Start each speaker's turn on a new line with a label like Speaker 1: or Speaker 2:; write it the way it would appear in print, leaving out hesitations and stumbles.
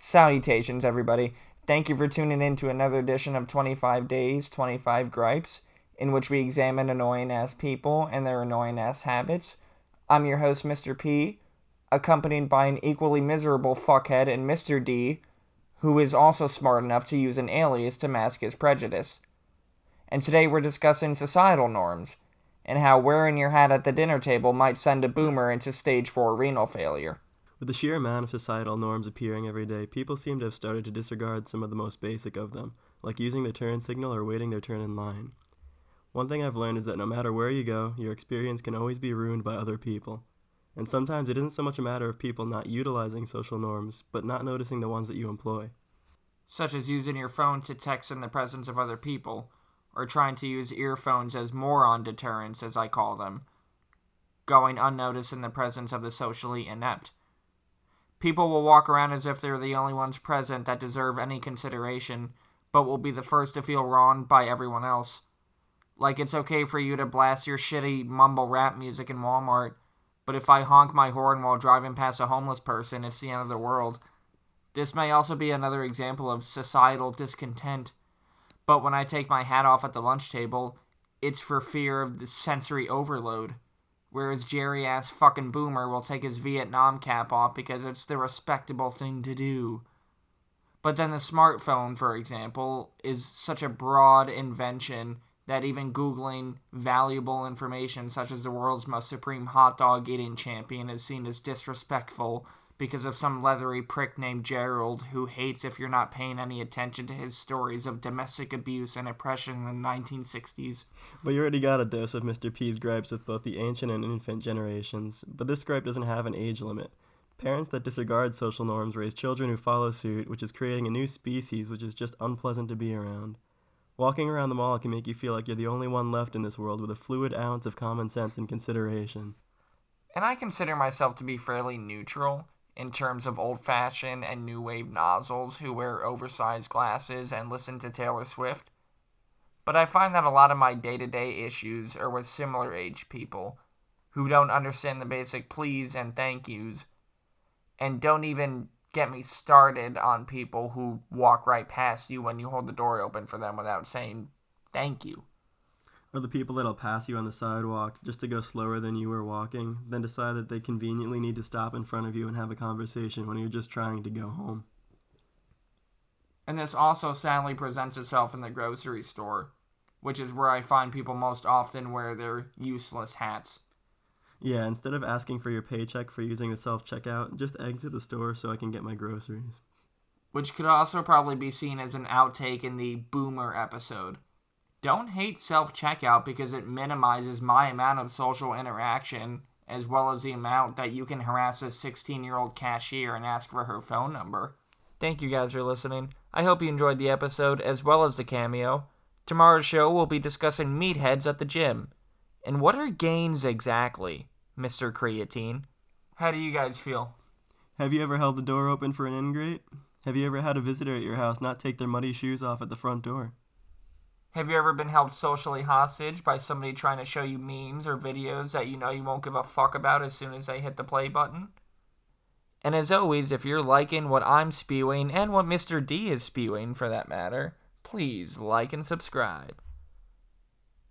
Speaker 1: Salutations, everybody. Thank you for tuning in to another edition of 25 Days, 25 Gripes, in which we examine annoying-ass people and their annoying-ass habits. I'm your host, Mr. P, accompanied by an equally miserable fuckhead in Mr. D, who is also smart enough to use an alias to mask his prejudice. And today we're discussing societal norms, and how wearing your hat at the dinner table might send a boomer into stage 4 renal failure.
Speaker 2: With the sheer amount of societal norms appearing every day, people seem to have started to disregard some of the most basic of them, like using the turn signal or waiting their turn in line. One thing I've learned is that no matter where you go, your experience can always be ruined by other people. And sometimes it isn't so much a matter of people not utilizing social norms, but not noticing the ones that you employ.
Speaker 1: Such as using your phone to text in the presence of other people, or trying to use earphones as moron deterrents, as I call them, going unnoticed in the presence of the socially inept. People will walk around as if they're the only ones present that deserve any consideration, but will be the first to feel wronged by everyone else. Like it's okay for you to blast your shitty mumble rap music in Walmart, but if I honk my horn while driving past a homeless person, it's the end of the world. This may also be another example of societal discontent, but when I take my hat off at the lunch table, it's for fear of the sensory overload. Whereas Jerry-ass fucking boomer will take his Vietnam cap off because it's the respectable thing to do. But then the smartphone, for example, is such a broad invention that even Googling valuable information such as the world's most supreme hot dog eating champion is seen as disrespectful because of some leathery prick named Gerald who hates if you're not paying any attention to his stories of domestic abuse and oppression in the 1960s.
Speaker 2: But you already got a dose of Mr. P's gripes with both the ancient and infant generations, but this gripe doesn't have an age limit. Parents that disregard social norms raise children who follow suit, which is creating a new species which is just unpleasant to be around. Walking around the mall can make you feel like you're the only one left in this world with a fluid ounce of common sense and consideration.
Speaker 1: And I consider myself to be fairly neutral in terms of old-fashioned and new wave nozzles who wear oversized glasses and listen to Taylor Swift. But I find that a lot of my day-to-day issues are with similar-aged people who don't understand the basic please and thank yous, and don't even get me started on people who walk right past you when you hold the door open for them without saying thank you.
Speaker 2: Or the people that'll pass you on the sidewalk just to go slower than you were walking, then decide that they conveniently need to stop in front of you and have a conversation when you're just trying to go home.
Speaker 1: And this also sadly presents itself in the grocery store, which is where I find people most often wear their useless hats.
Speaker 2: Yeah, instead of asking for your paycheck for using the self-checkout, just exit the store so I can get my groceries.
Speaker 1: Which could also probably be seen as an outtake in the Boomer episode. Don't hate self-checkout because it minimizes my amount of social interaction as well as the amount that you can harass a 16-year-old cashier and ask for her phone number. Thank you guys for listening. I hope you enjoyed the episode as well as the cameo. Tomorrow's show will be discussing meatheads at the gym. And what are gains exactly, Mr. Creatine? How do you guys feel?
Speaker 2: Have you ever held the door open for an ingrate? Have you ever had a visitor at your house not take their muddy shoes off at the front door?
Speaker 1: Have you ever been held socially hostage by somebody trying to show you memes or videos that you know you won't give a fuck about as soon as they hit the play button? And as always, if you're liking what I'm spewing and what Mr. D is spewing for that matter, please like and subscribe.